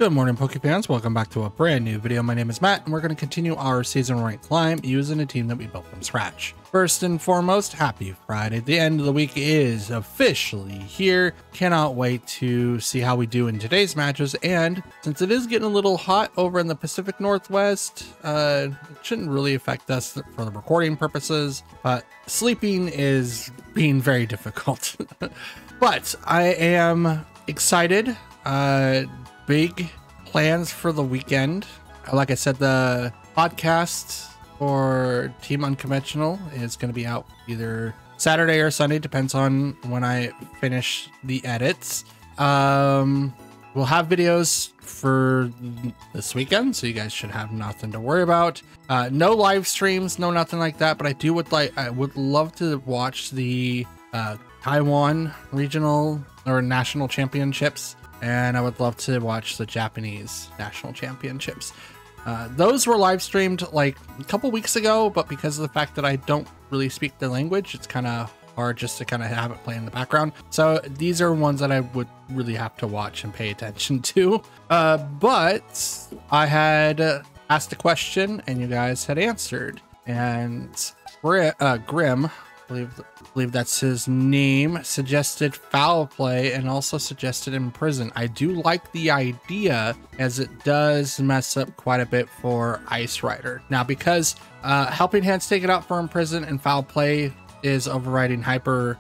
Good morning, Pokefans. Welcome back to a brand new video. My name is Matt, and we're going to continue our season rank climb using a team that we built from scratch. First and foremost, happy Friday. The end of the week is officially here. Cannot wait to see how we do in today's matches. And since it is getting a little hot over in the Pacific Northwest, it shouldn't really affect us for the recording purposes, but sleeping is being very difficult. But I am excited. Big plans for the weekend. Like I said, the podcast for Team Unconventional is going to be out either Saturday or Sunday, depends on when I finish the edits. We'll have videos for this weekend, so you guys should have nothing to worry about. No live streams, no nothing like that, but I would love to watch the Taiwan regional or national championships. And I would love to watch the Japanese national championships. Those were live streamed like a couple weeks ago, but because of the fact that I don't really speak the language, it's kind of hard just to kind of have it play in the background. So these are ones that I would really have to watch and pay attention to. But I had asked a question and you guys had answered. And Grim, I believe that's his name, suggested foul play and also suggested imprison. I do like the idea, as it does mess up quite a bit for Ice Rider. Now, because helping hands take it out for imprison and foul play is overriding hyper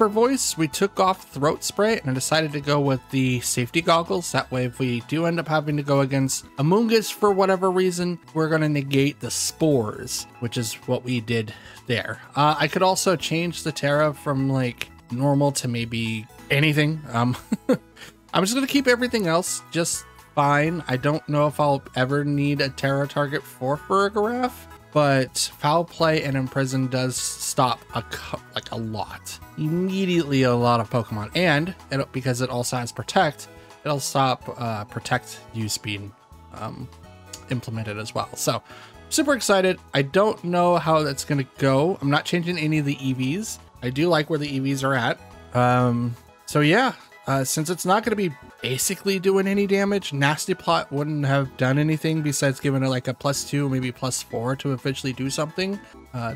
voice, we took off throat spray and I decided to go with the safety goggles. That way, if we do end up having to go against Amoonguss for whatever reason, we're going to negate the spores, which is what we did there. I could also change the Terra from like normal to maybe anything. I'm just going to keep everything else just fine. I don't know if I'll ever need a Terra target for Farigiraf, but foul play and imprison does stop a lot. Immediately a lot of Pokemon, and because it also has protect, it'll stop protect use being implemented as well. So super excited. I don't know how that's gonna go. I'm not changing any of the EVs. I do like where the EVs are at. So yeah, since it's not going to be basically doing any damage, Nasty Plot wouldn't have done anything besides giving it like a +2, maybe +4 to officially do something.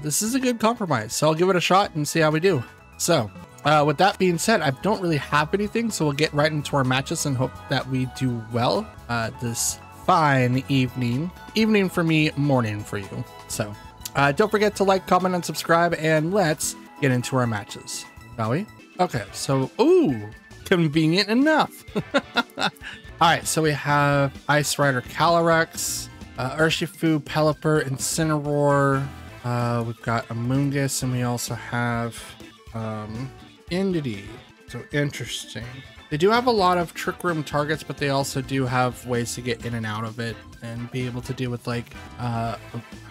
This is a good compromise, so I'll give it a shot and see how we do. So with that being said, I don't really have anything, so we'll get right into our matches and hope that we do well this fine evening for me, morning for you. So don't forget to like, comment, and subscribe, and let's get into our matches, shall we? Okay, so ooh, convenient enough. All right, so we have Ice Rider Calyrex, Urshifu, Pelipper, Incineroar. We've got Amoonguss, and we also have Indeedee. So interesting. They do have a lot of Trick Room targets, but they also do have ways to get in and out of it and be able to deal with like,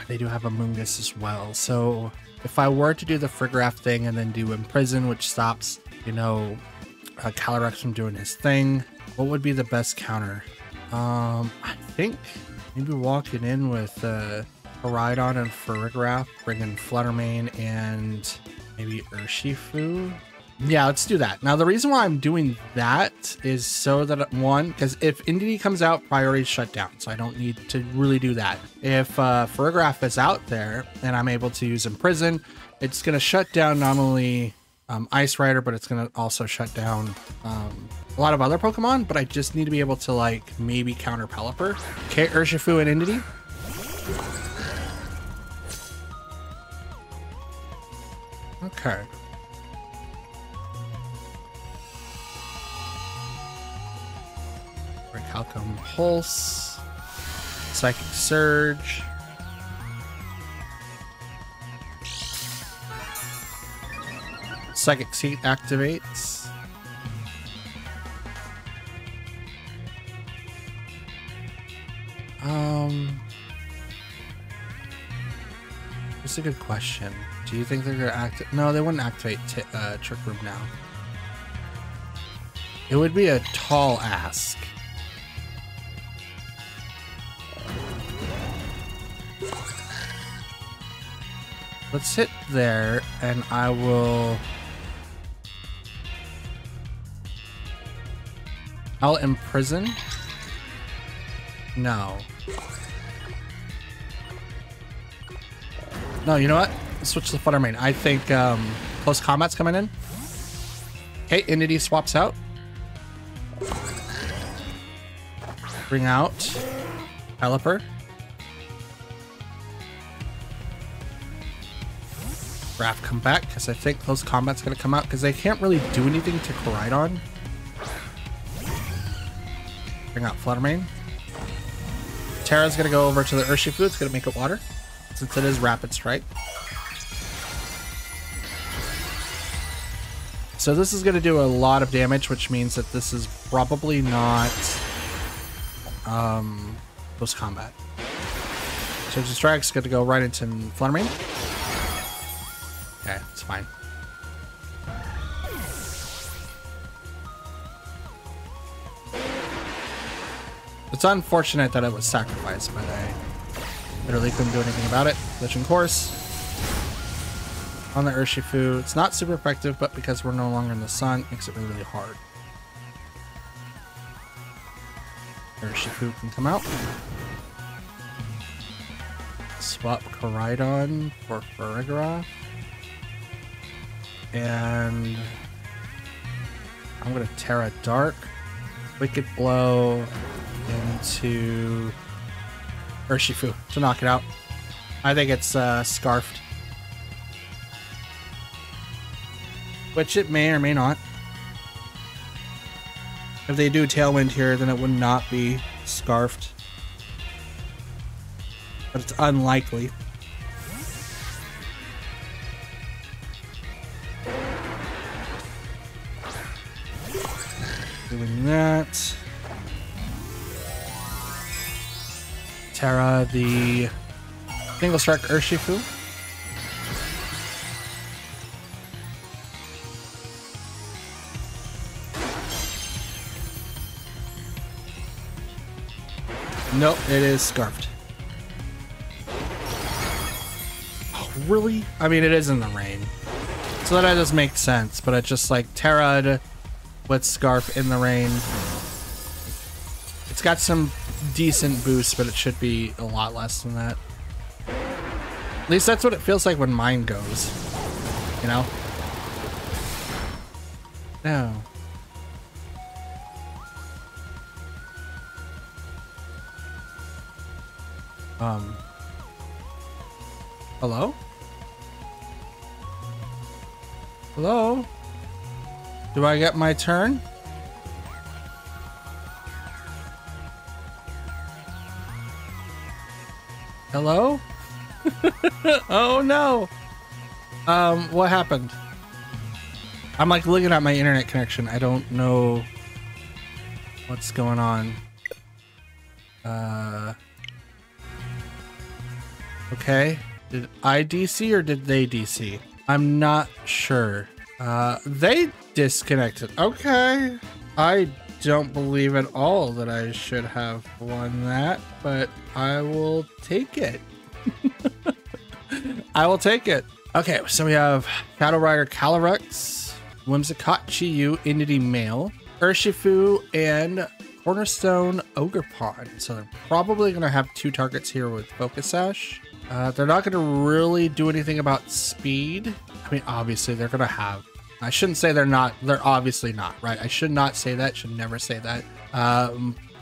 they do have Amoonguss as well. So if I were to do the Farigiraf thing and then do Imprison, which stops, you know, Calyrex from doing his thing, what would be the best counter? I think maybe walking in with Koraidon and Farigiraf, bringing Fluttermane and maybe Urshifu. Yeah, let's do that. Now, the reason why I'm doing that is so that, one, because if Indeedee comes out, priority's shut down, so I don't need to really do that. If Farigiraf is out there and I'm able to use Imprison, it's going to shut down not only Ice Rider, but it's going to also shut down a lot of other Pokemon, but I just need to be able to, like, maybe counter Pelipper. Okay, Urshifu and Indeedee. Okay. Recalcum Pulse, Psychic Surge, Psychic Seat activates. That's a good question. Do you think they're gonna activate? No, they wouldn't activate Trick Room now. It would be a tall ask. Let's hit there, and I will I'll imprison. No. No, you know what? Let's switch to Flutter Mane. I think close combat's coming in. Okay, Entity swaps out. Bring out Pelipper. Raph come back, because I think close combat's going to come out, because they can't really do anything to Koraidon. Bring out Flutter Mane. Terra's going to go over to the Urshifu. It's going to make it water, since it is Rapid Strike. So this is going to do a lot of damage, which means that this is probably not close combat. So Strike's going to go right into Flutter Mane. Okay, it's fine. It's unfortunate that it was sacrificed, but I literally couldn't do anything about it. Glitching Course on the Urshifu. It's not super effective, but because we're no longer in the sun, it makes it really, really hard. Urshifu can come out. Swap Koraidon for Farigiraf. And I'm going to Terra Dark, Wicked Blow into Urshifu to knock it out. I think it's Scarfed. Which it may or may not. If they do Tailwind here, then it would not be Scarfed. But it's unlikely. Doing that. Terra the Single Strike Urshifu. Nope, it is Scarfed. Oh, really? I mean, it is in the rain. So that does make sense, but it's just like Terra with Scarf in the rain. It's got some decent boosts, but it should be a lot less than that. At least that's what it feels like when mine goes. You know? No. Hello? Hello? Do I get my turn? Hello? Oh no. What happened? I'm like looking at my internet connection. I don't know what's going on. Okay. Did I DC or did they DC? I'm not sure. They disconnected. Okay. I don't believe at all that I should have won that, but I will take it. I will take it. Okay, so we have Shadow Rider Calyrex, Whimsicott Chi-Yu, Entity Male, Urshifu, and Cornerstone Ogerpon. So they're probably going to have two targets here with Focus Sash. They're not going to really do anything about speed. I mean, obviously they're going to have. I shouldn't say they're not. They're obviously not, right? I should not say that. Should never say that.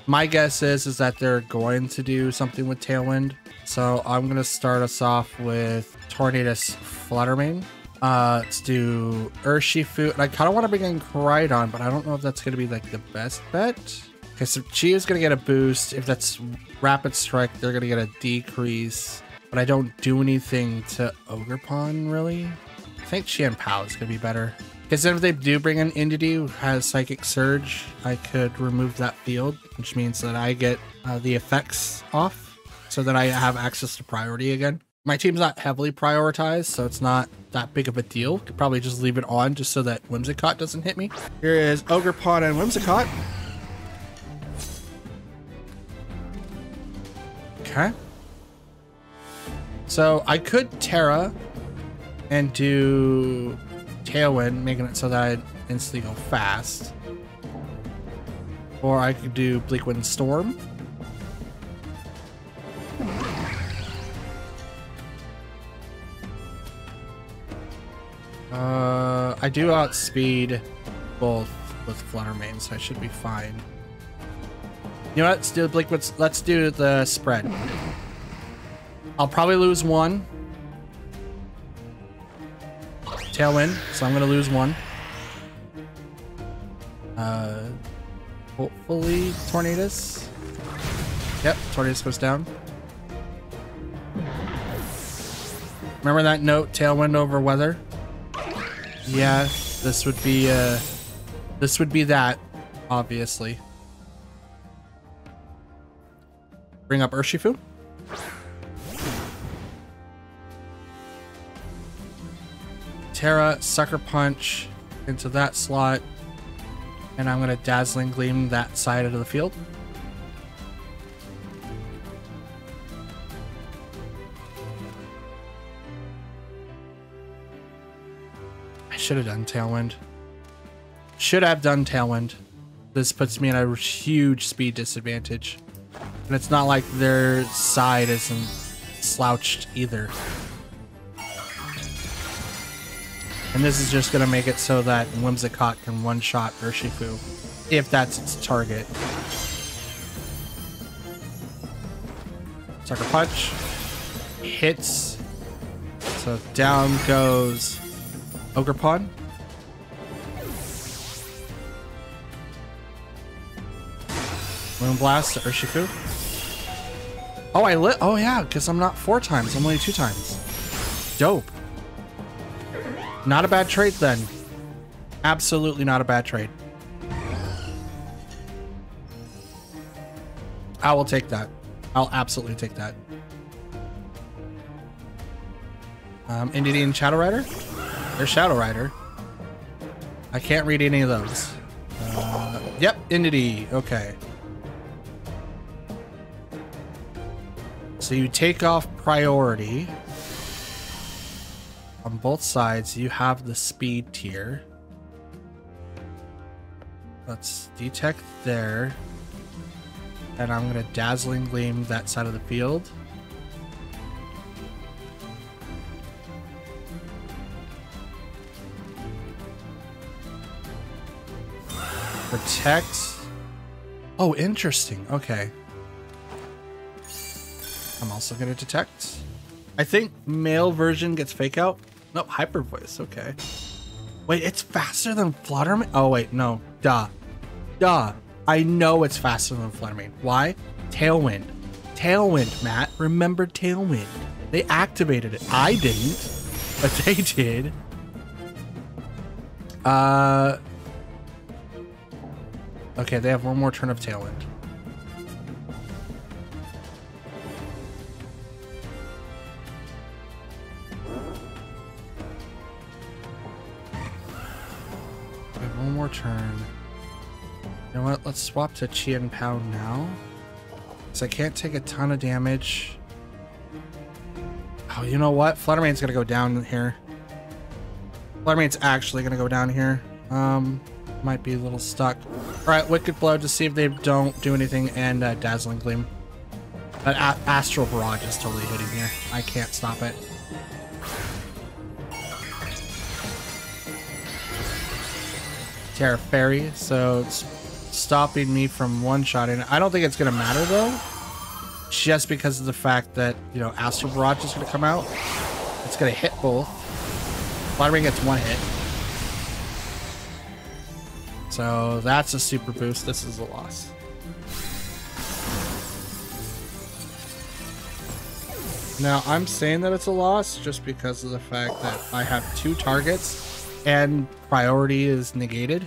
My guess is that they're going to do something with Tailwind. So I'm going to start us off with Tornadus Flutter Mane. Let's do Urshifu. And I kind of want to bring in Koraidon, but I don't know if that's going to be like the best bet. Okay, so Chi is going to get a boost. If that's Rapid Strike, they're going to get a decrease. But I don't do anything to Ogerpon, really. I think Qianpao is going to be better. Because if they do bring an Entity who has Psychic Surge, I could remove that field, which means that I get the effects off, so that I have access to priority again. My team's not heavily prioritized, so it's not that big of a deal. Could probably just leave it on just so that Whimsicott doesn't hit me. Here is Ogerpon and Whimsicott. Okay. So I could Terra and do Tailwind, making it so that I'd instantly go fast. Or I could do Bleak Wind Storm. I do outspeed both with Fluttermane, so I should be fine. You know what? Let's do Bleak Wind. Let's do the spread. I'll probably lose one. Tailwind, so I'm gonna lose one. Hopefully Tornadus. Yep, Tornadus goes down. Remember that note, Tailwind over Weather? Yeah, this would be that, obviously. Bring up Urshifu. Terra, Sucker Punch into that slot. And I'm going to Dazzling Gleam that side of the field. I should have done Tailwind. Should have done Tailwind. This puts me in a huge speed disadvantage. And it's not like their side isn't slouched either. And this is just going to make it so that Whimsicott can one-shot Urshifu, if that's its target. Sucker Punch. Hits. So down goes Ogerpon. Moonblast to Urshifu. Oh, I lit. Oh, yeah, because I'm not 4 times. I'm only 2 times. Dope. Not a bad trade then. Absolutely not a bad trade. I will take that. I'll absolutely take that. Indian Shadow Rider? There's Shadow Rider. I can't read any of those. Yep, Indity. Okay. So you take off priority. On both sides, you have the speed tier. Let's detect there. And I'm going to Dazzling Gleam that side of the field. Protect. Oh, interesting. Okay. I'm also going to detect. I think male version gets fake out. Nope, hyper voice. Okay. Wait, it's faster than Fluttermane? Oh, wait, no. Duh. Duh. I know it's faster than Fluttermane. Why? Tailwind. Tailwind, Matt. Remember Tailwind. They activated it. I didn't, but they did. Okay, they have one more turn of Tailwind. One more turn. You know what? Let's swap to Chien Pao now. Because I can't take a ton of damage. Oh, you know what? Fluttermane's going to go down here. Fluttermane's actually going to go down here. Might be a little stuck. Alright, Wicked Blow to see if they don't do anything, and Dazzling Gleam. But Astral Barrage is totally hitting here. I can't stop it. Terra Fairy, so it's stopping me from one-shotting. I don't think it's going to matter, though. Just because of the fact that, you know, Astral Barrage is going to come out. It's going to hit both. Fluttermane gets 1 hit. So that's a super boost. This is a loss. Now, I'm saying that it's a loss just because of the fact that I have 2 targets and priority is negated.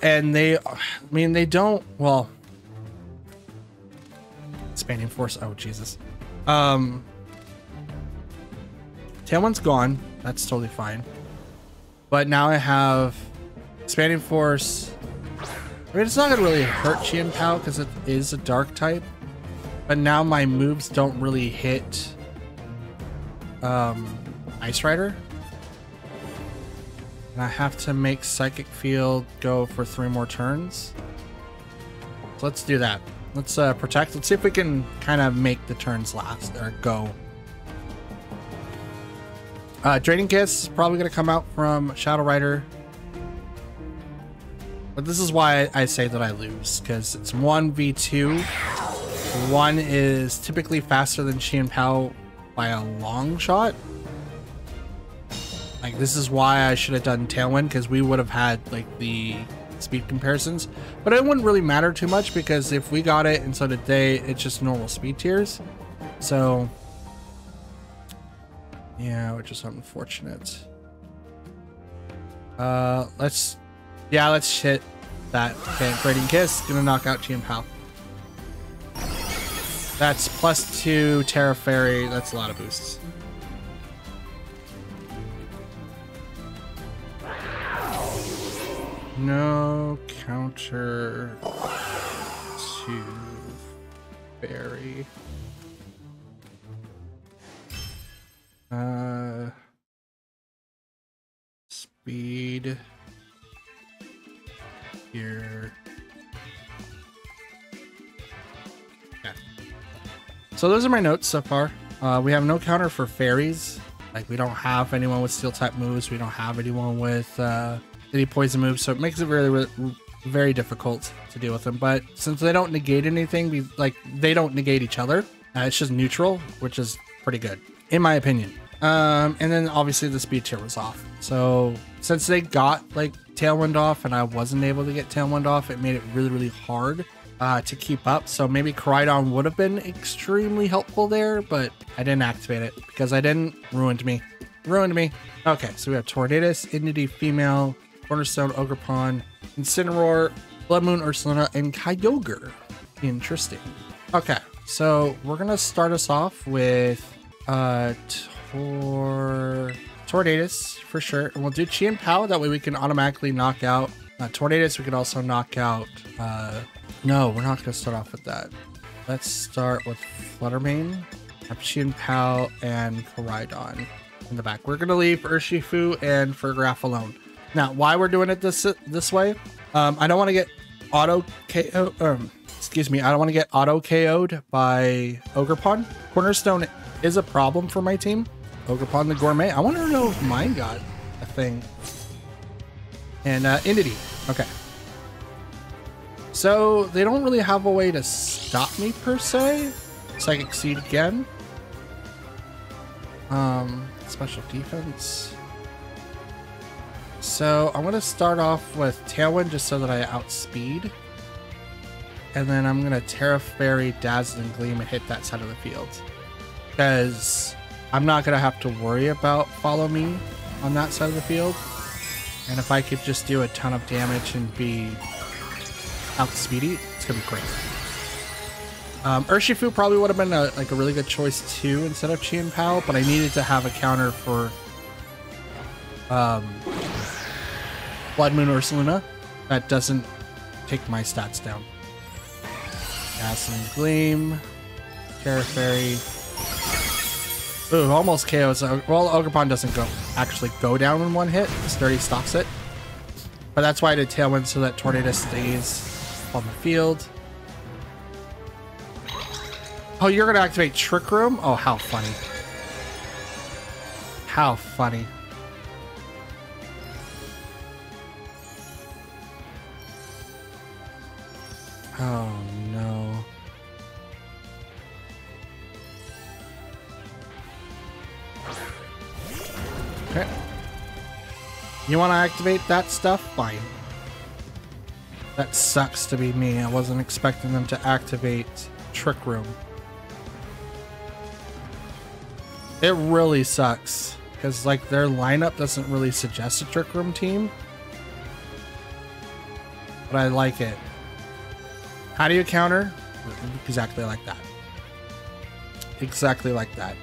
And they, I mean, they don't, well, Expanding Force, oh Jesus. Tailwind's gone, that's totally fine. But now I have Expanding Force. I mean, it's not gonna really hurt Chien Pao because it is a dark type. But now my moves don't really hit Ice Rider. And I have to make Psychic Field go for 3 more turns. So let's do that. Let's protect. Let's see if we can kind of make the turns last or go. Draining Kiss is probably going to come out from Shadow Rider. But this is why I say that I lose, because it's 1v2. One is typically faster than Qian Pao by a long shot. Like, this is why I should have done Tailwind, because we would have had like the speed comparisons. But it wouldn't really matter too much, because if we got it and so did they, it's just normal speed tiers. So yeah, which is unfortunate. Let's hit that. Okay, Draining Kiss, gonna knock out Qian Pao. That's +2 Terra Fairy. That's a lot of boosts. No counter to Fairy. Speed here. Okay. So those are my notes so far. We have no counter for fairies. Like, we don't have anyone with steel type moves. We don't have anyone with any poison moves, so it makes it very, very difficult to deal with them. But since they don't negate anything, they don't negate each other. It's just neutral, which is pretty good, in my opinion. And then obviously the speed tier was off. So since they got like Tailwind off and I wasn't able to get Tailwind off, it made it really, really hard to keep up. So maybe Koraidon would have been extremely helpful there, but I didn't activate it because I didn't. Ruined me. Okay, so we have Tornadus, Indity Female, Cornerstone, Ogerpon, Incineroar, Blood Moon, Ursaluna, and Kyogre. Interesting. Okay, so we're gonna start us off with Tornadus for sure, and we'll do Qian Pao. That way we can automatically knock out Tornadus. We can also knock out. No, we're not gonna start off with that. Let's start with Fluttermane, have Qian Pao, and Koraidon in the back. We're gonna leave Urshifu and Fergraph alone. Now, why we're doing it this way? I don't want to get auto KO. Excuse me. I don't want to get auto KO'd by Ogerpon. Cornerstone is a problem for my team. Ogerpon the Gourmet. I want to know if mine got a thing. And Indity. Okay. So they don't really have a way to stop me per se. Psychic Seed again. Special defense. So I'm going to start off with Tailwind just so that I outspeed. And then I'm going to Terra Fairy, Dazzling Gleam, and hit that side of the field. Because I'm not going to have to worry about Follow Me on that side of the field. And if I could just do a ton of damage and be outspeedy, it's going to be great. Urshifu probably would have been a really good choice too instead of Qian Pao, but I needed to have a counter for Blood Moon Ursaluna that doesn't take my stats down. Dazzling Gleam, Terra Fairy. Ooh, almost KOs. Well, Ogerpon doesn't actually go down in one hit. Sturdy stops it. But that's why I did Tailwind so that Tornadus stays on the field. Oh, you're gonna activate Trick Room? Oh, how funny. How funny. Oh no. Okay. You want to activate that stuff? Fine. That sucks to be me. I wasn't expecting them to activate Trick Room. It really sucks because like their lineup doesn't really suggest a Trick Room team, but I like it. How do you counter? Exactly like that. Exactly like that.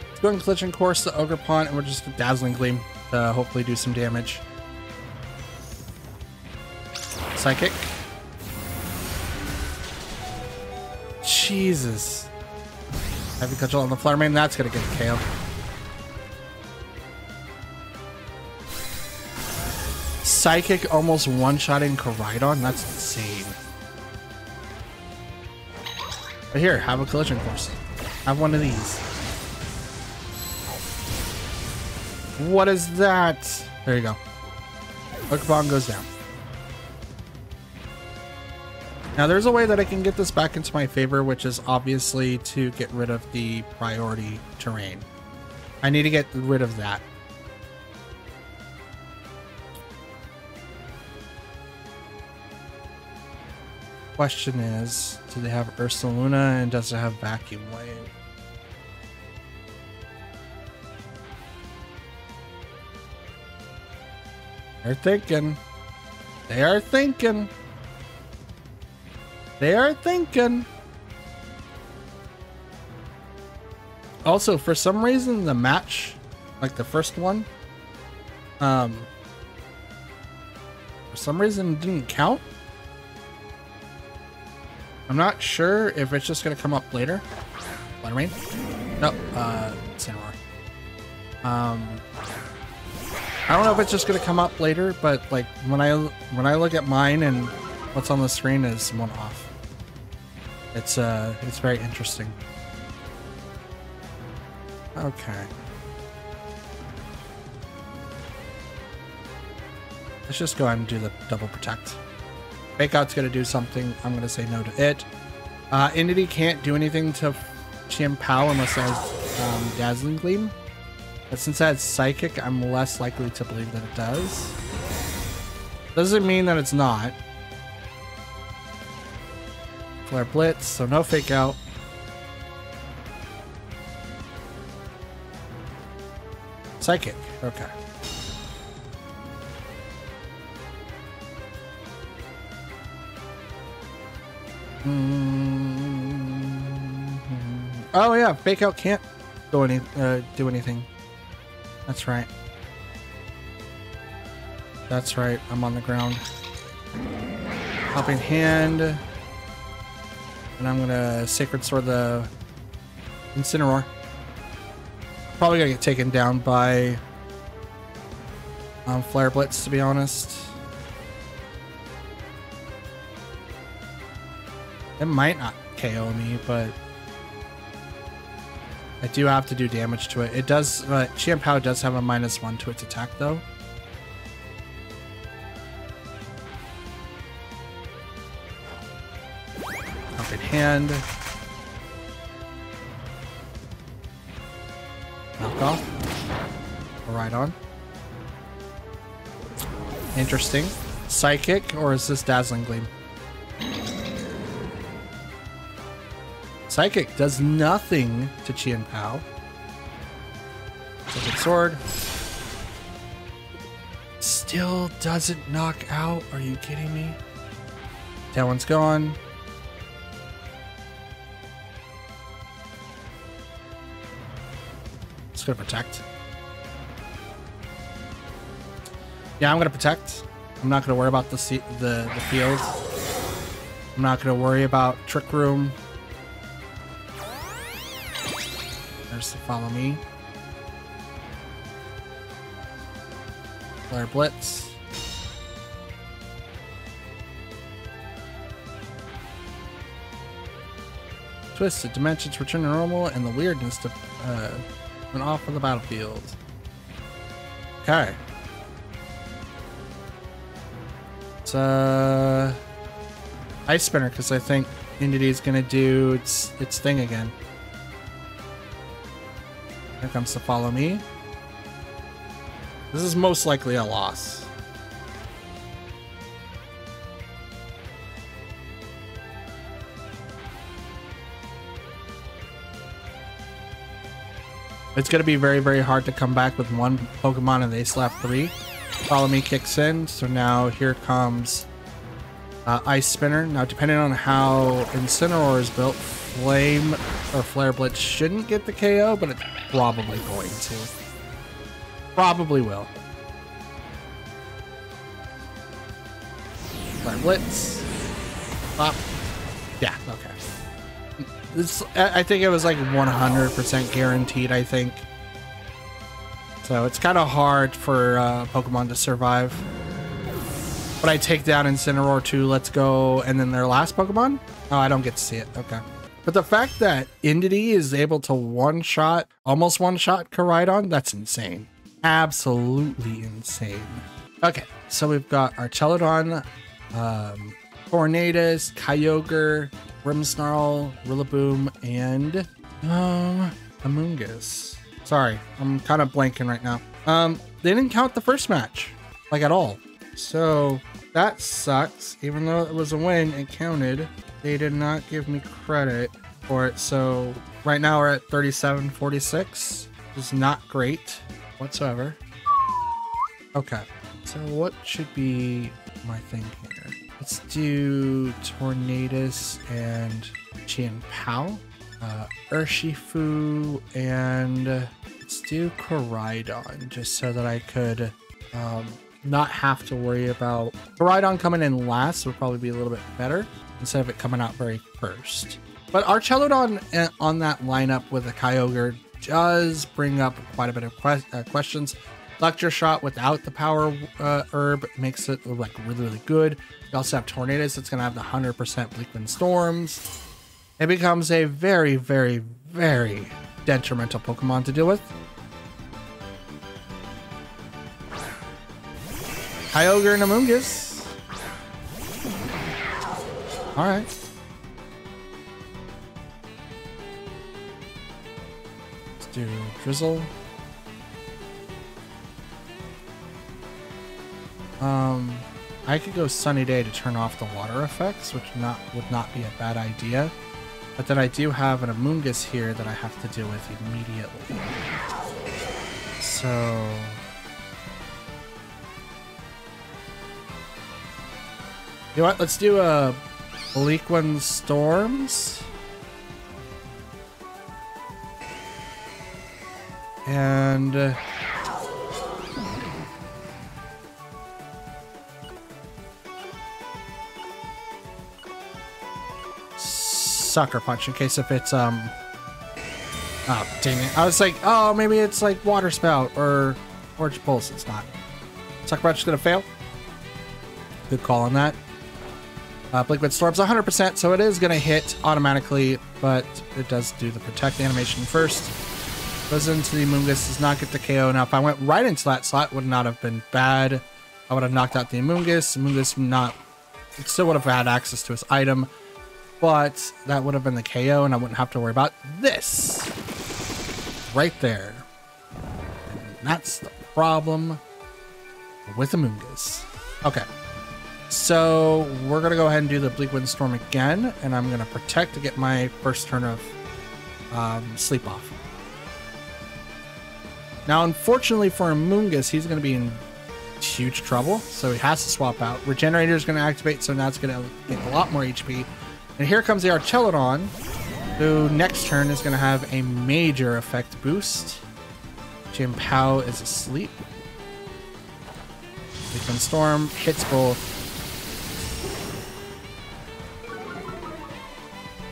Let's go and Collision Course to Ogerpon, and we're just a Dazzling Gleam to hopefully do some damage. Psychic. Jesus. Heavy Cudgel on the Fluttermane, that's gonna get a KO. Psychic almost one-shotting Koraidon? That's insane. But here, have a collision course. Have one of these. What is that? There you go. Pokemon goes down. Now there's a way that I can get this back into my favor, which is obviously to get rid of the priority terrain. I need to get rid of that. Question is, do they have Ursaluna and does it have Vacuum Wave? They're thinking. They are thinking. They are thinking. Also, for some reason, the match, like the first one, for some reason didn't count. I'm not sure if it's just gonna come up later. Blood Rain? Nope, Incineroar. I don't know if it's just gonna come up later, but like when I look at mine and what's on the screen is one off. It's very interesting. Okay. Let's just go ahead and do the double protect. Fake Out's gonna do something. I'm gonna say no to it. Entity can't do anything to Chimpao unless it has Dazzling Gleam. But since it has Psychic, I'm less likely to believe that it does. Doesn't mean that it's not. Flare Blitz, so no Fake Out. Psychic, okay. Oh yeah, Fake Out can't go do anything. That's right. That's right, I'm on the ground. Helping Hand. And I'm gonna Sacred Sword the Incineroar. Probably gonna get taken down by Flare Blitz, to be honest. It might not KO me, but I do have to do damage to it. It does, Chimpao does have a -1 to its attack though. Helping Hand. Knock off. Right on. Interesting. Psychic, or is this Dazzling Gleam? Psychic does nothing to Chimpao. Sacred Sword. Still doesn't knock out. Are you kidding me? That one's gone. Just gonna protect. Yeah, I'm gonna protect. I'm not gonna worry about the field. I'm not gonna worry about Trick Room. There's the Follow Me. Flare Blitz. Twisted dimensions return to normal and the weirdness to went off of the battlefield. Okay. It's Ice Spinner because I think Entity is gonna do its thing again. Here comes the Follow Me. This is most likely a loss. It's going to be very, very hard to come back with one Pokemon and they still have 3. Follow Me kicks in, so now here comes Ice Spinner. Now, depending on how Incineroar is built, Flame or Flare Blitz shouldn't get the KO, but it's probably going to. Probably will. Flare Blitz. Pop. Yeah, okay. I think it was like 100% guaranteed, I think. So it's kind of hard for Pokemon to survive. But I take down Incineroar too. Let's go. And then their last Pokemon? Oh, I don't get to see it. Okay. But the fact that Indeedee is able to one-shot, almost one-shot Koraidon, that's insane. Absolutely insane. Okay, so we've got Archelodon, Tornadus, Kyogre, Grimmsnarl, Rillaboom, and Amoonguss. Sorry, I'm kind of blanking right now. They didn't count the first match, like at all. So that sucks. Even though it was a win, it counted. They did not give me credit for it. So right now we're at 37-46. Which is not great whatsoever. Okay, so what should be my thing here? Let's do Tornadus and Chien-Pao, Urshifu, and let's do Koraidon, just so that I could not have to worry about Koraidon coming in last. Would probably be a little bit better instead of it coming out very first. But Archelodon on that lineup with a Kyogre does bring up quite a bit of questions. Lecture Shot without the Power Herb makes it look like really, really good. We also have Tornadus that's going to have the 100% Bleak Wind Storms. It becomes a very, very, very detrimental Pokemon to deal with. Kyogre and Amoonguss. Alright. Let's do Drizzle. I could go Sunny Day to turn off the water effects, which would not be a bad idea. But then I do have an Amoonguss here that I have to deal with immediately. So you know what? Let's do a Bleak Wind Storms. And Sucker Punch in case if it's oh dang it. I was like, oh, maybe it's like Water Spout or Orange Pulse. It's not. Sucker Punch is gonna fail. Good call on that. Bleak Wind Storm's 100%, so it is gonna hit automatically, but it does do the protect animation first. Goes into the Amoonguss, does not get the KO. Now if I went right into that slot, would not have been bad. I would have knocked out the Amoonguss. It still would have had access to his item. But that would have been the KO, and I wouldn't have to worry about this. Right there. And that's the problem with Amoonguss. Okay. So we're going to go ahead and do the Bleak Wind Storm again, and I'm going to protect to get my first turn of Sleep Off. Now, unfortunately for Amoonguss, he's going to be in huge trouble, so he has to swap out. Regenerator is going to activate, so now it's going to get a lot more HP. And here comes the Archelodon, who next turn is going to have a major effect boost. Chien-Pao is asleep. Bleak Wind Storm hits both.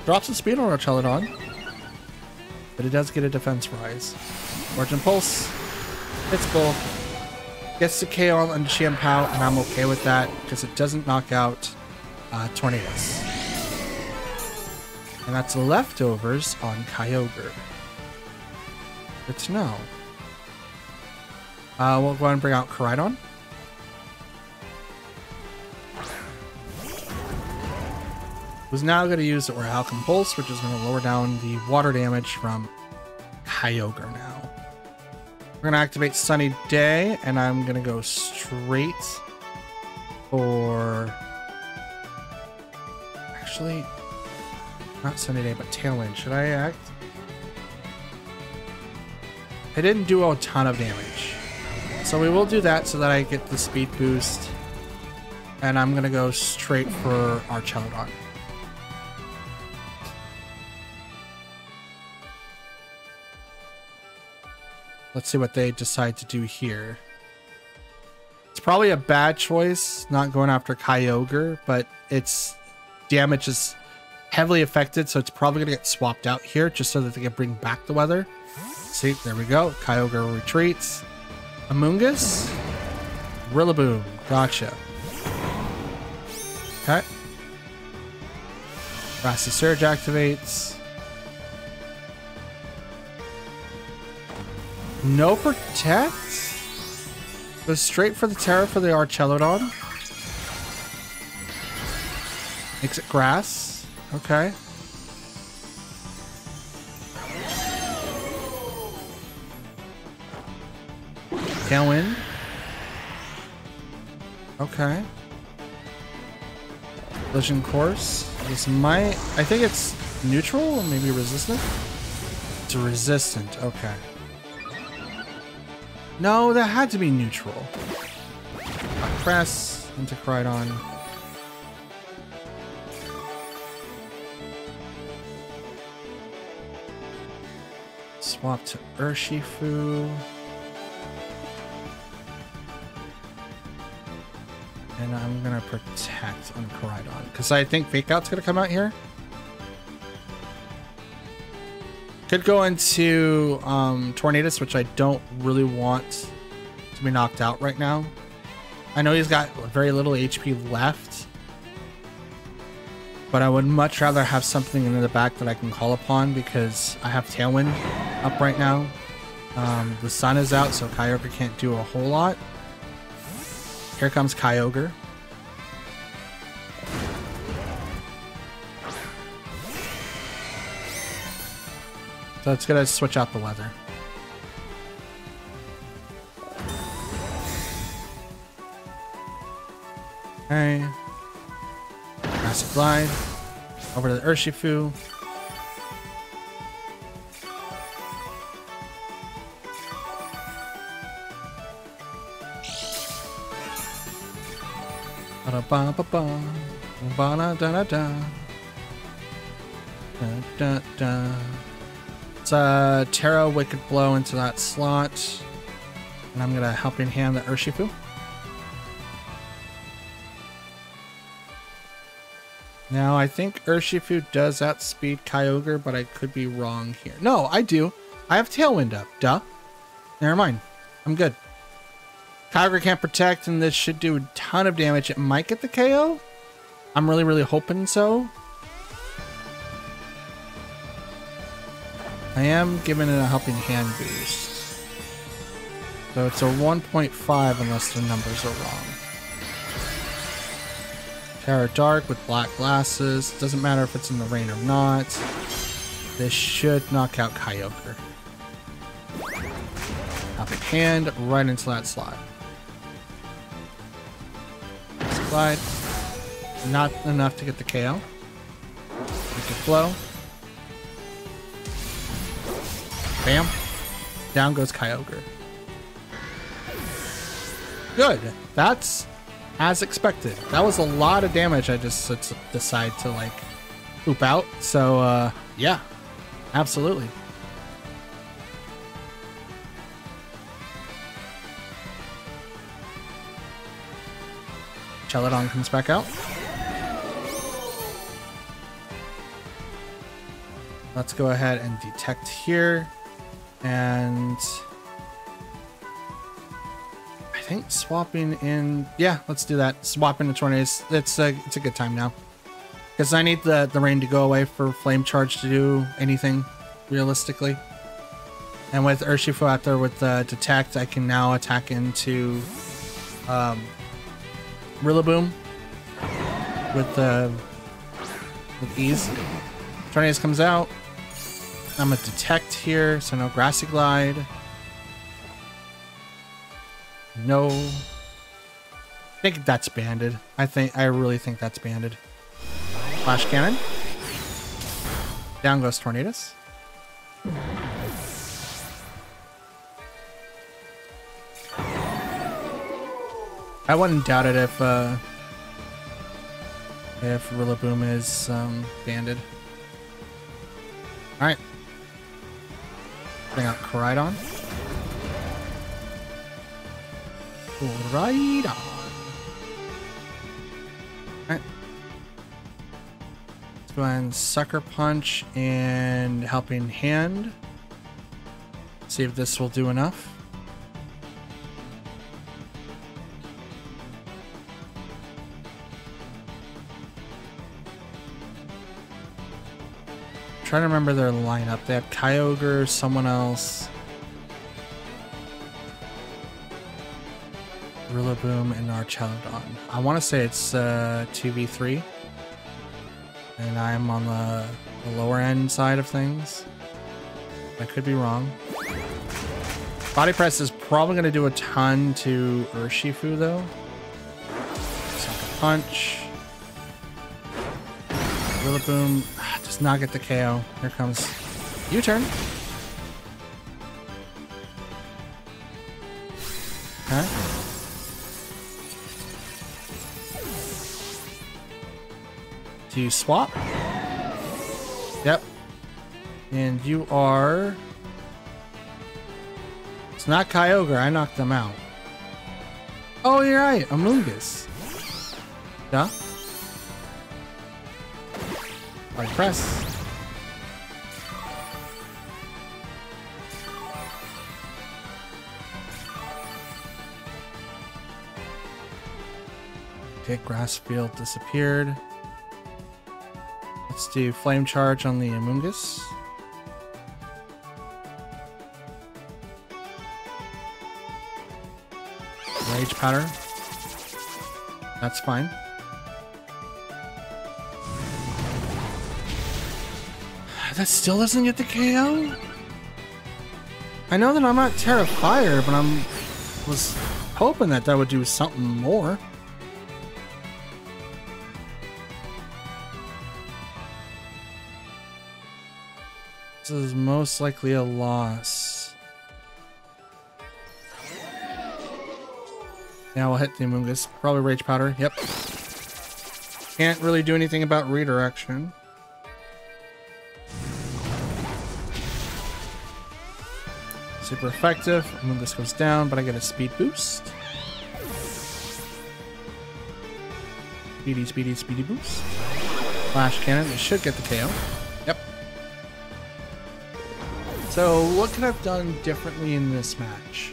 Drops the speed on Archelodon, but it does get a defense rise. Origin Pulse hits both. Gets the KO on Chien-Pao, and I'm okay with that because it doesn't knock out Tornadus. And that's leftovers on Kyogre. Good to know. We'll go ahead and bring out Koraidon. Who's now going to use the Orichalcum Pulse, which is going to lower down the water damage from Kyogre now. We're going to activate Sunny Day, and I'm going to go straight for... Actually... Not Sunny Day, but Tailwind. Should I act? It didn't do a ton of damage. So we will do that so that I get the speed boost. And I'm going to go straight for Archelodon. Let's see what they decide to do here. It's probably a bad choice not going after Kyogre, but its damage is heavily affected, so it's probably going to get swapped out here just so that they can bring back the weather. See, there we go. Kyogre retreats. Amoonguss. Rillaboom. Gotcha. Okay. Grassy Surge activates. No Protect? Goes straight for the Terra for the Archelodon. Makes it Grass. Okay. Tailwind. Okay. Collision Course. This might... I think it's neutral or maybe resistant? It's resistant. Okay. No, that had to be neutral. Press into Crydon. Swap to Urshifu. And I'm gonna protect on Crydon because I think Fake Out's gonna come out here. Could go into Tornadus, which I don't really want to be knocked out right now. I know he's got very little HP left, but I would much rather have something in the back that I can call upon because I have Tailwind up right now. The sun is out, so Kyogre can't do a whole lot. Here comes Kyogre. So it's gonna switch out the weather. Okay. Grassy Glide. Over to the Urshifu. Ba-da-ba-ba-ba. Ba-da-da-da-da. Da-da-da. Let's Terra Wicked Blow into that slot. And I'm gonna Helping Hand the Urshifu. Now I think Urshifu does outspeed Kyogre, but I could be wrong here. No, I do. I have Tailwind up. Duh. Never mind. I'm good. Kyogre can't protect, and this should do a ton of damage. It might get the KO. I'm really, really hoping so. I am giving it a Helping Hand boost. So it's a 1.5 unless the numbers are wrong. Terra Dark with black glasses. Doesn't matter if it's in the rain or not. This should knock out Kyogre. Helping Hand right into that slot. Slide. Not enough to get the KO. Wicked Flow. Bam. Down goes Kyogre. Good. That's as expected. That was a lot of damage I just decided to like poop out. So yeah, absolutely. Archelodon comes back out. Let's go ahead and detect here. And I think swapping in, yeah, let's do that. Swapping the Tornadus. It's a good time now. Because I need the rain to go away for Flame Charge to do anything realistically. And with Urshifu out there with the detect, I can now attack into Rillaboom with ease. Tornadus comes out. I'm gonna detect here, so no Grassy Glide. No. I think that's banded. I really think that's banded. Flash Cannon. Down goes Tornadus. I wouldn't doubt it if Rillaboom is banded. All right. Bring out Crydon. Crydon. Alright. Let's go ahead and Sucker Punch and Helping Hand. See if this will do enough. trying to remember their lineup. They had Kyogre, someone else, Rillaboom, and Archelodon. I want to say it's 2v3, and I'm on the lower end side of things. I could be wrong. Body Press is probably going to do a ton to Urshifu though. Sucker Punch. Rillaboom does not get the KO. Here comes U-turn. Okay. Do you swap? Yep. And you are... It's not Kyogre. I knocked them out. Oh, you're right. Amoonguss. Yeah. Body Press. Okay, Grass Field disappeared. Let's do Flame Charge on the Amoonguss. Rage Powder. That's fine. That still doesn't get the KO? I know that I'm not Terra Fire, but was hoping that would do something more. This is most likely a loss. Now we'll hit the Amoonguss. Probably Rage Powder. Yep. Can't really do anything about redirection. Super effective. Amoonguss goes down, but I get a speed boost. Speedy, speedy, speedy boost. Flash Cannon. It should get the KO. Yep. So, what could I have done differently in this match?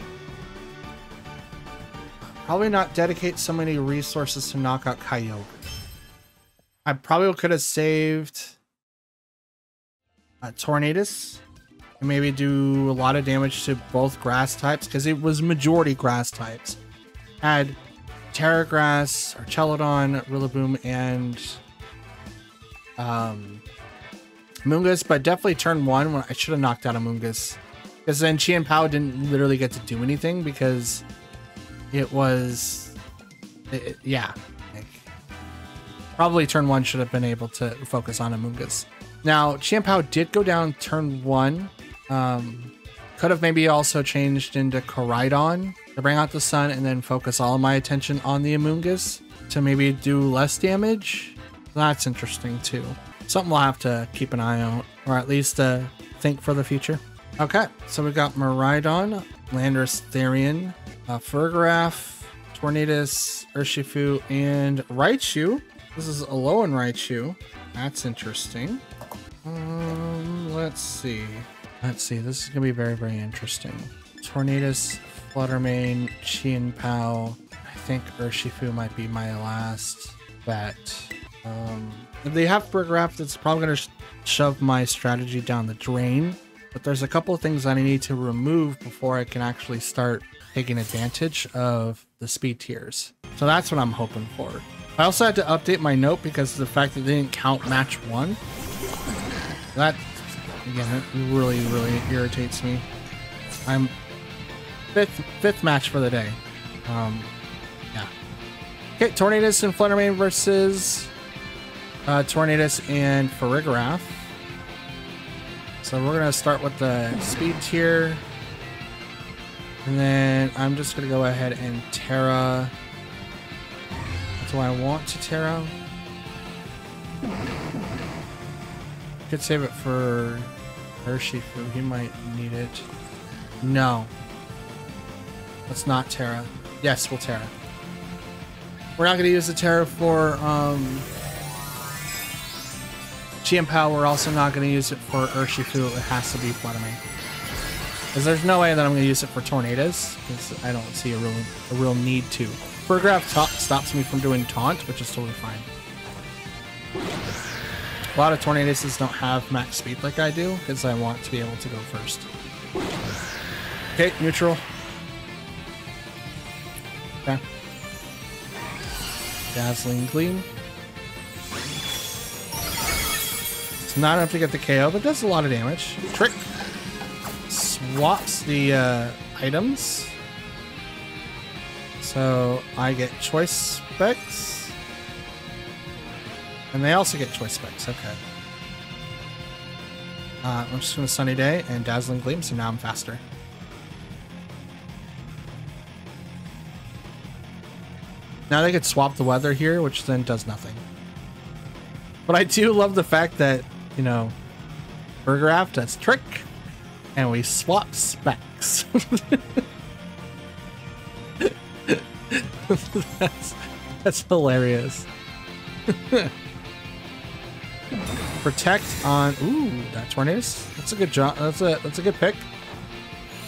Probably not dedicate so many resources to knock out Kyogre. I probably could have saved Tornadus and maybe do a lot of damage to both grass types because it was majority grass types. Had Terra Grass, Archelodon, Rillaboom, and Amoonguss, but definitely turn one when I should have knocked out Amoonguss because then Chien Pao didn't literally get to do anything because it was, yeah. Like, probably turn one should have been able to focus on Amoonguss. Now, Chien Pao did go down turn one. Could have maybe also changed into Koraidon to bring out the sun and then focus all of my attention on the Amoonguss to maybe do less damage. That's interesting too. Something we'll have to keep an eye on, or at least think for the future. Okay, so we got Miraidon, Landorus Therian, Farigiraf, Tornadus, Urshifu, and Raichu. This is Alolan Raichu. That's interesting. Let's see. This is gonna be very, very interesting. Tornadus, Fluttermane, Chien Pao. I think Urshifu might be my last bet. If they have Farigiraf, that's probably gonna shove my strategy down the drain. But there's a couple of things that I need to remove before I can actually start taking advantage of the speed tiers. So that's what I'm hoping for. I also had to update my note because of the fact that they didn't count match one. That, again, it really, really irritates me. I'm fifth match for the day. Yeah. Okay, Tornadus and Fluttermane versus Tornadus and Farigiraf. So we're gonna start with the speed tier. And then I'm just gonna go ahead and Terra. Do I want to Terra? Could save it for Urshifu. He might need it. No. Let's not Terra. Yes, we'll Terra. We're not gonna use the Terra for Chien Pao. We're also not gonna use it for Urshifu. It has to be Fluttermane. Because there's no way that I'm going to use it for Tornadus, because I don't see a real need to. Farigiraf stops me from doing Taunt, which is totally fine. A lot of Tornadoes don't have max speed like I do, because I want to be able to go first. Okay, neutral. Okay. Dazzling Gleam. It's not enough to get the KO, but does a lot of damage. Trick. Swaps the items. So I get choice specs. And they also get choice specs. Okay. I'm just going to Sunny Day and Dazzling Gleam, so now I'm faster. Now they could swap the weather here, which then does nothing. But I do love the fact that, you know, Burgraff does Trick, and we swap specs. that's hilarious. Protect on. Ooh, that Tornadoes. That's a good job. That's a good pick.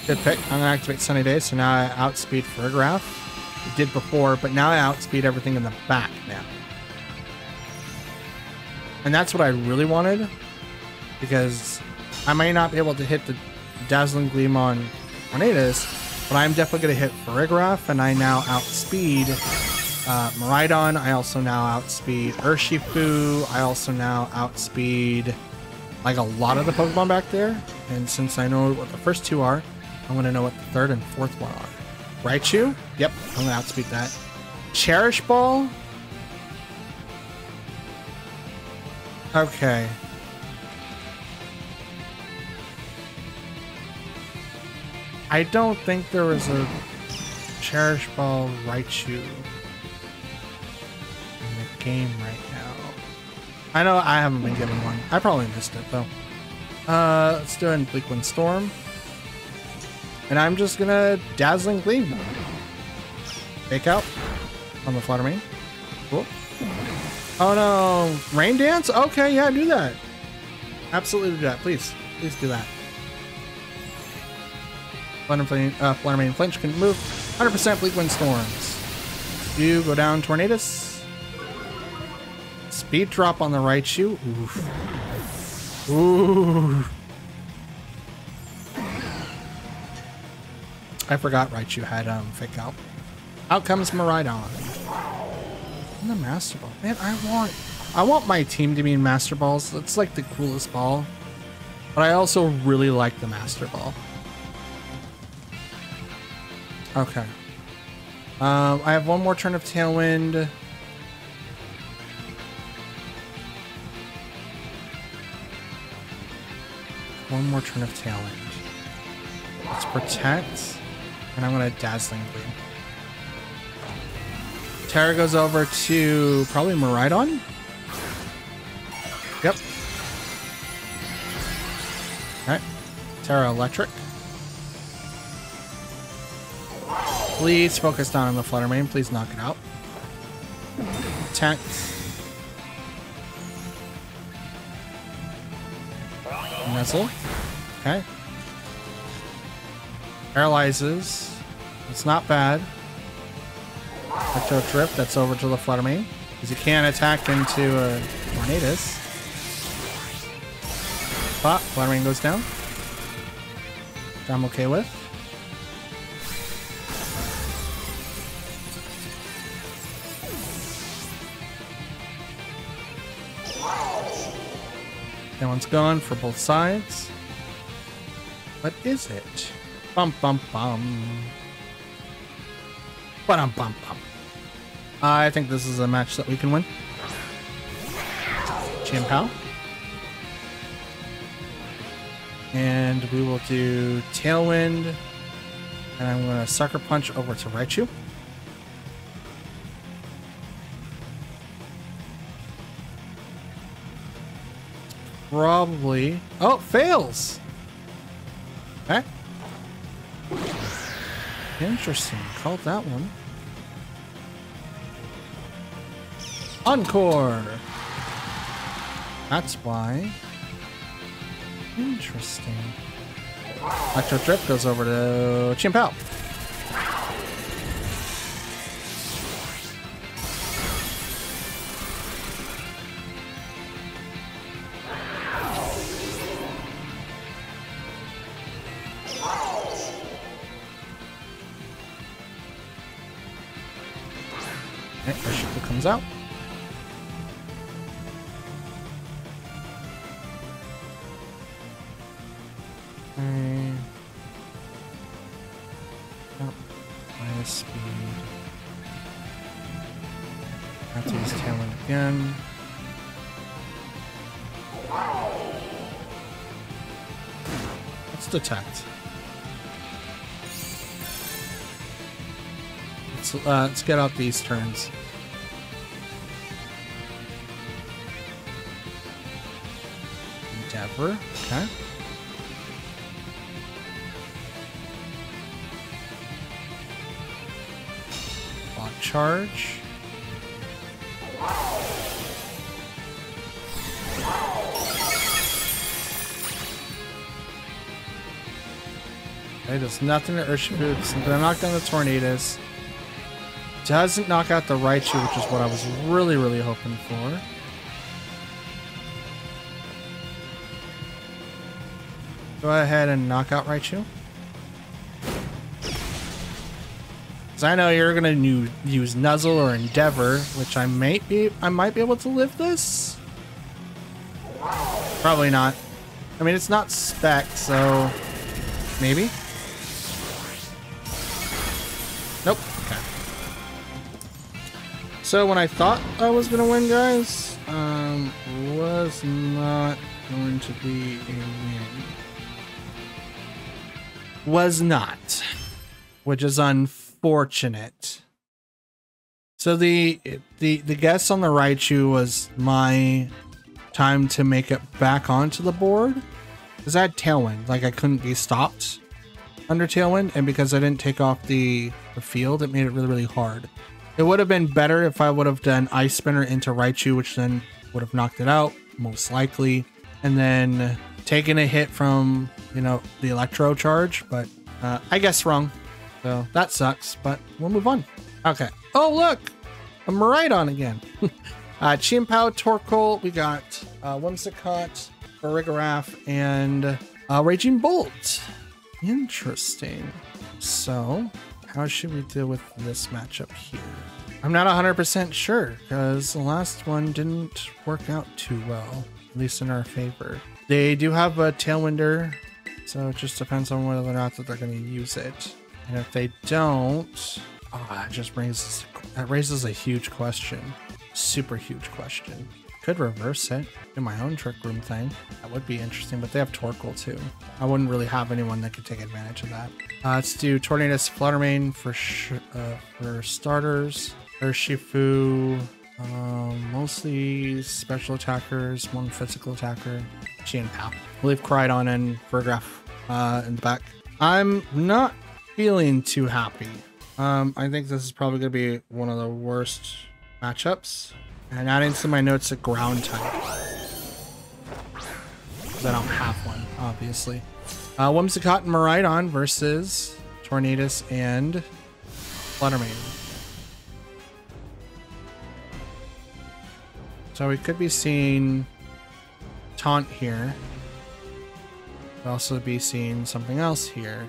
Good pick. I'm gonna activate Sunny Day, so now I outspeed Burgraff. It did before, but now I outspeed everything in the back now. And that's what I really wanted, because I may not be able to hit the Dazzling Gleam on Tornadoes, but I'm definitely going to hit Farigiraf, and I now outspeed Miraidon. I also now outspeed Urshifu. I also now outspeed like a lot of the Pokemon back there. And since I know what the first two are, I'm going to know what the third and fourth one are. Raichu? Yep, I'm going to outspeed that. Cherish Ball? Okay. I don't think there was a Cherish Ball Raichu in the game right now. I know I haven't been given one. I probably missed it though. Let's do it in Bleak Wind Storm. And I'm just gonna Dazzling Gleam. Fake out on the Flutter Mane. Cool. Oh no, Rain Dance? Okay, yeah, do that. Absolutely do that, please. Please do that. Flutter Mane Flinch can move. 100% Bleak Wind Storms. You go down Tornadoes. Speed drop on the Raichu. Oof. Ooh. I forgot Raichu had fake out. Out comes Miraidon. And the Master Ball. Man, I want my team to be in Master Balls. It's like the coolest ball. But I also really like the Master Ball. Okay. I have one more turn of Tailwind. One more turn of Tailwind. Let's Protect. And I'm going to Dazzling Gleam. Terra goes over to probably Miraidon. Yep. Alright. Terra Electric. Please focus down on the Flutter Mane. Please knock it out. Attack. Nuzzle. Okay. Paralyzes. It's not bad. Electro Trip. That's over to the Flutter Mane. Because you can't attack into Tornadoes. But Flutter Mane goes down. Which I'm okay with. That one's gone for both sides. What is it? Bum bum bum. Bum bum bum. I think this is a match that we can win. Chien-Pao. And we will do Tailwind. And I'm going to Sucker Punch over to Raichu. Probably. Oh, fails. Okay. Interesting. Called that one. Encore. That's why. Interesting. Electro Drift goes over to Chien-Pao. comes out. Okay. Oh, minus speed. Have to use Tailwind again. Let's detect. Let's get out these turns. Endeavor, okay. Block charge. Okay, there's nothing to Urshifu. It's gonna knock down the Tornadus. Doesn't knock out the Raichu, which is what I was really hoping for. Go ahead and knock out Raichu. Because I know you're gonna use Nuzzle or Endeavor, which I might be able to live this. Probably not. I mean, it's not spec, so maybe. Nope. Okay. So when I thought I was gonna win, guys, was not going to be a win. Was not, which is unfortunate. So the guess on the Raichu was my time to make it back onto the board, because I had Tailwind, like I couldn't be stopped under Tailwind, and because I didn't take off the field, it made it really hard. It would have been better if I would have done Ice Spinner into Raichu, which then would have knocked it out, most likely, and then taken a hit from, you know, the Electro Charge, but I guess wrong. So that sucks, but we'll move on. Okay. Oh, look! A Miraidon again. Chimpao, Torkoal, we got Whimsicott, Farigiraf, and Raging Bolt. Interesting. So, how should we deal with this matchup here? I'm not 100% sure, because the last one didn't work out too well, at least in our favor. They do have a Tailwinder, so it just depends on whether or not that they're going to use it. And if they don't, that just raises a huge question. Super huge question. Could reverse it, do my own Trick Room thing. That would be interesting, but they have Torkoal too. I wouldn't really have anyone that could take advantage of that. Let's do Tornadus, Fluttermane for starters. Urshifu, mostly special attackers, one physical attacker. Chimpao. We'll leave Crydon and Farigiraf in the back. I'm not feeling too happy. I think this is probably going to be one of the worst matchups. And adding to my notes a ground type. Because I don't have one, obviously. Whimsicott and Miraidon versus Tornadus and Fluttermane. So we could be seeing Taunt here. Could also be seeing something else here.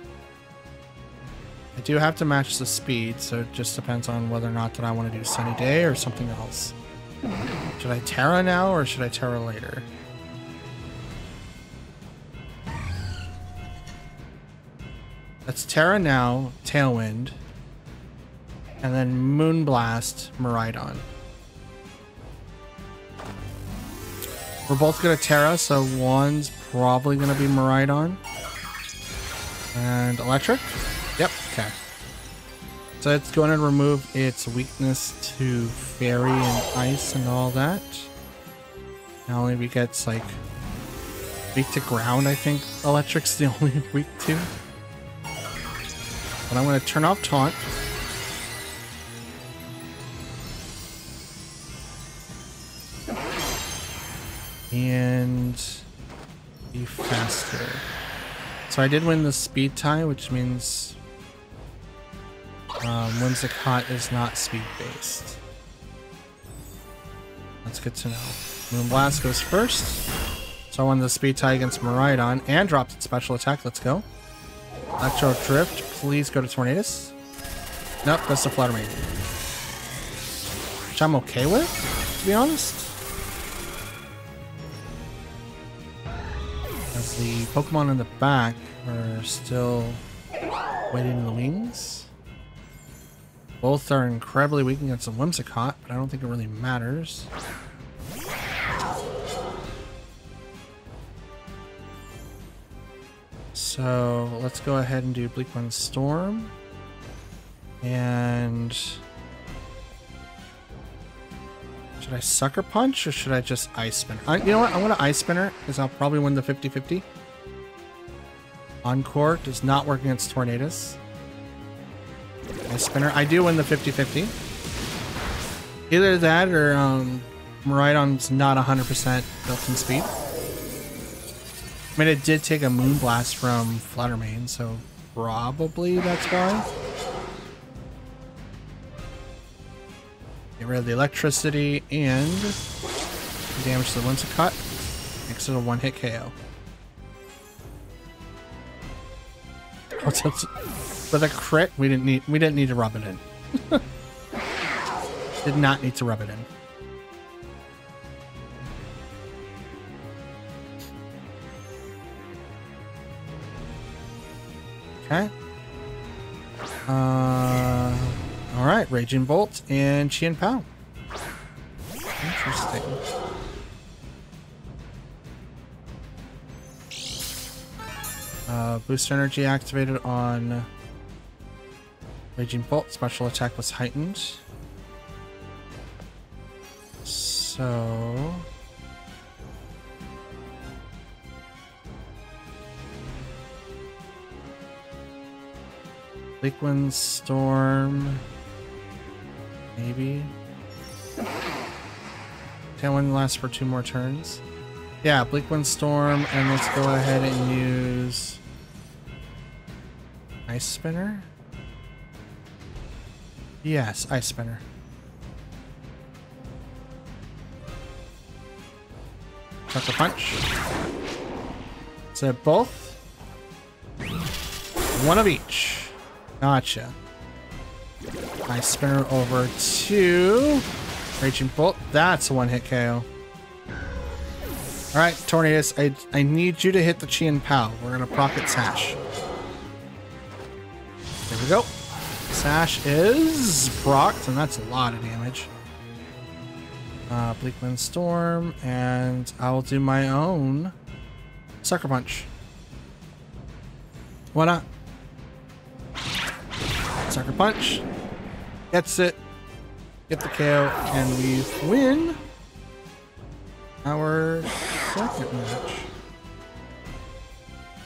I do have to match the speed, so it just depends on whether or not that I want to do Sunny Day or something else. Should I Terra now or should I Terra later? Let's Terra now, Tailwind, and then Moonblast, Miraidon. We're both gonna Terra, so one's probably gonna be Miraidon. And Electric? Yep, okay. So it's going to remove its weakness to Fairy and Ice and all that. Now only we get like weak to ground, I think Electric's the only weak to. But I'm going to turn off Taunt. And be faster. So I did win the speed tie, which means Whimsicott is not speed based. That's good to know. Moonblast goes first. So I won the speed tie against Miraidon and dropped its special attack. Let's go. Electro Drift, please go to Tornadus. Nope, that's the Fluttermane. which I'm okay with, to be honest. As the Pokemon in the back are still waiting in the wings. Both are incredibly weak against a Whimsicott, but I don't think it really matters. So let's go ahead and do Bleak Wind Storm. And should I Sucker Punch or should I just Ice Spinner? You know what? I'm going to Ice Spinner because I'll probably win the 50-50. Encore does not work against Tornadus. Ice Spinner. I do win the 50-50. Either that or Miraidon's not 100% built-in speed. I mean, it did take a Moonblast from Fluttermane, so probably that's why. Get rid of the electricity and damage to the Whimsicott. Makes it a one-hit KO. With a crit, we didn't need to rub it in. Did not need to rub it in. Okay. All right, Raging Bolt and Chien Pao. Interesting. Boost energy activated on Raging Bolt. Special attack was heightened. So Bleak Wind Storm, maybe. Tailwind lasts for 2 more turns. Yeah, Bleak Wind Storm, and let's go ahead and use Ice Spinner. Yes, Ice Spinner. Sucker Punch. Is it both? One of each. Gotcha. Ice Spinner over to Raging Bolt. That's a one-hit KO. Alright, Tornadus, I need you to hit the Chien Pao. We're gonna Pocket Sash. There we go. Sash is procced, and that's a lot of damage. Bleak Wind Storm, and I will do my own Sucker Punch. Why not? Sucker Punch. Gets it. Get the KO, and we win our second match.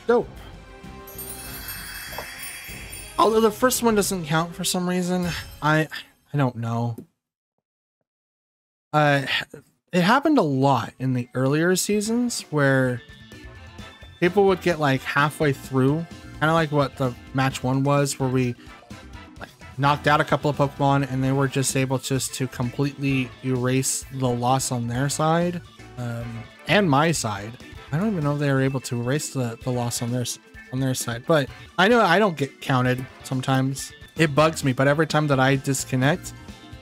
Dope. Although the first one doesn't count for some reason. I don't know. It happened a lot in the earlier seasons where people would get like halfway through, kind of like what the match 1 was, where we like knocked out a couple of Pokemon and they were just able just to completely erase the loss on their side, and my side. I don't even know if they were able to erase the loss on their side, but I know I don't get counted sometimes. It bugs me, but every time that I disconnect,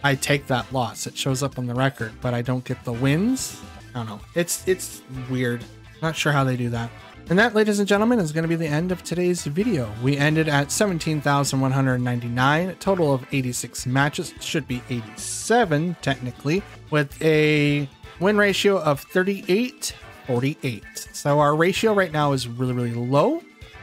I take that loss. It shows up on the record, but I don't get the wins. I don't know. It's weird. Not sure how they do that. And that, ladies and gentlemen, is going to be the end of today's video. We ended at 17,199, a total of 86 matches. It should be 87 technically, with a win ratio of 38-48. So our ratio right now is really, really low,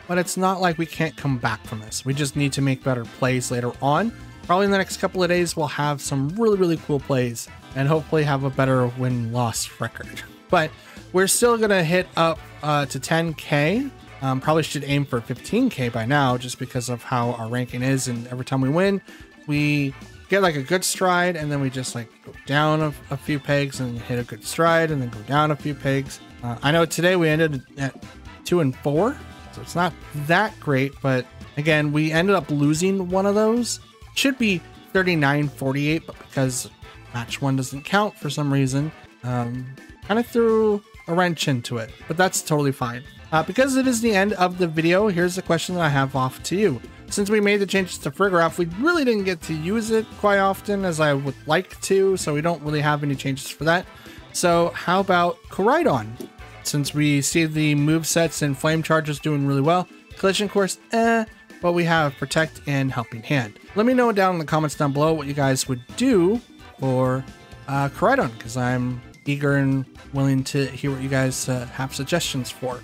but it's not like we can't come back from this. We just need to make better plays later on. Probably in the next couple of days, we'll have some really, really cool plays and hopefully have a better win-loss record. But we're still going to hit up to 10K. Probably should aim for 15K by now just because of how our ranking is. And every time we win, we get like a good stride and then we just like go down a few pegs and hit a good stride and then go down a few pegs. I know today we ended at 2 and 4, so it's not that great. But again, we ended up losing one of those. Should be 39-48, but because match 1 doesn't count for some reason, kind of threw a wrench into it, but that's totally fine. Because it is the end of the video, here's the question that I have off to you. since we made the changes to Frigoroth, we really didn't get to use it quite often as I would like to, so we don't really have any changes for that. So how about Koraidon? Since we see the movesets and Flame Charges doing really well, Collision Course, but we have Protect and Helping Hand. Let me know down in the comments down below what you guys would do for Koraidon, because I'm eager and willing to hear what you guys have suggestions for.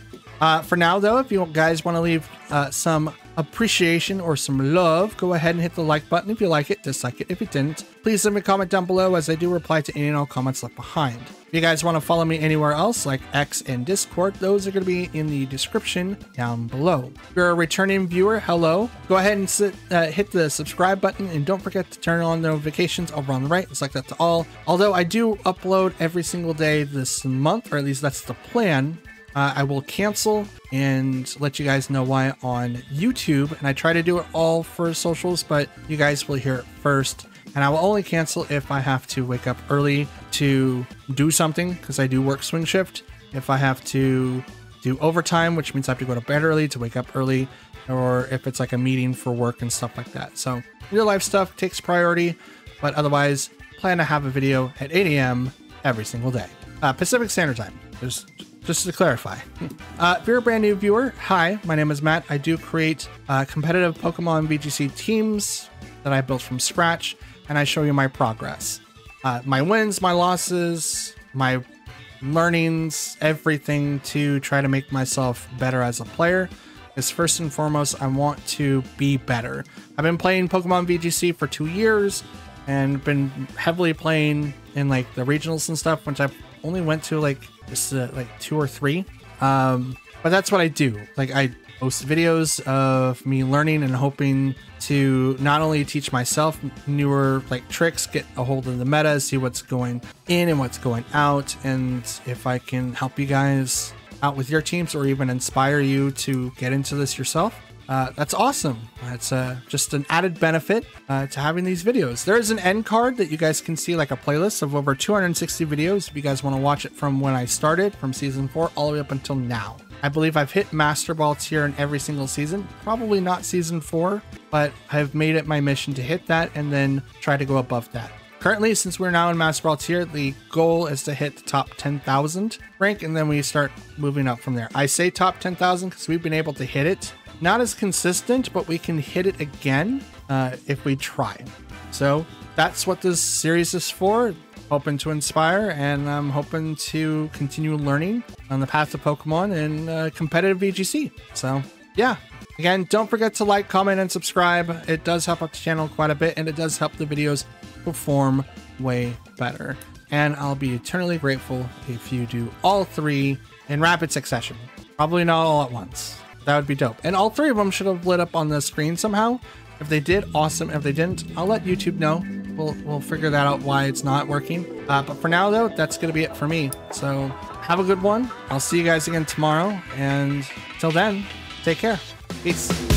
For now, though, if you guys want to leave some appreciation or some love, go ahead and hit the like button if you like it, dislike it if you didn't. Please leave me a comment down below, as I do reply to any and all comments left behind. If you guys want to follow me anywhere else, like X and Discord, those are going to be in the description down below. If you're a returning viewer, hello. Go ahead and hit the subscribe button, and don't forget to turn on notifications over on the right. It's like that to all. Although I do upload every single day this month, or at least that's the plan. I will cancel and let you guys know why on YouTube, and I try to do it all for socials, but you guys will hear it first. And I will only cancel if I have to wake up early to do something, because I do work swing shift. If I have to do overtime, which means I have to go to bed early to wake up early, or if it's like a meeting for work and stuff like that. So real life stuff takes priority, but otherwise plan to have a video at 8 AM every single day. Pacific Standard Time. Just to clarify. If you're a brand new viewer, hi, my name is Matt. I do create competitive Pokemon VGC teams that I built from scratch, and I show you my progress. My wins, my losses, my learnings, everything to try to make myself better as a player. Because first and foremost, I want to be better. I've been playing Pokemon VGC for 2 years, and been heavily playing in like the regionals and stuff, which I've only went to like just like 2 or 3. But that's what I do. Like, I post videos of me learning and hoping to not only teach myself newer like tricks, get a hold of the meta, see what's going in and what's going out, and if I can help you guys out with your teams or even inspire you to get into this yourself. That's awesome. That's just an added benefit to having these videos. There is an end card that you guys can see, like a playlist of over 260 videos if you guys want to watch it from when I started, from season 4 all the way up until now. I believe I've hit Master Ball tier in every single season. Probably not season 4, but I've made it my mission to hit that and then try to go above that. Currently, since we're now in Master Ball tier, the goal is to hit the top 10,000 rank, and then we start moving up from there. I say top 10,000 because we've been able to hit it. Not as consistent, but we can hit it again if we try. So that's what this series is for. Hoping to inspire, and I'm hoping to continue learning on the path of Pokemon and competitive VGC. So yeah, again, don't forget to like, comment, and subscribe. It does help out the channel quite a bit, and it does help the videos perform way better. And I'll be eternally grateful if you do all 3 in rapid succession. Probably not all at once. That would be dope. And all 3 of them should have lit up on the screen somehow. If they did, awesome. If they didn't, I'll let YouTube know. We'll figure that out why it's not working. But for now, though, that's going to be it for me. So have a good one. I'll see you guys again tomorrow. And till then, take care. Peace.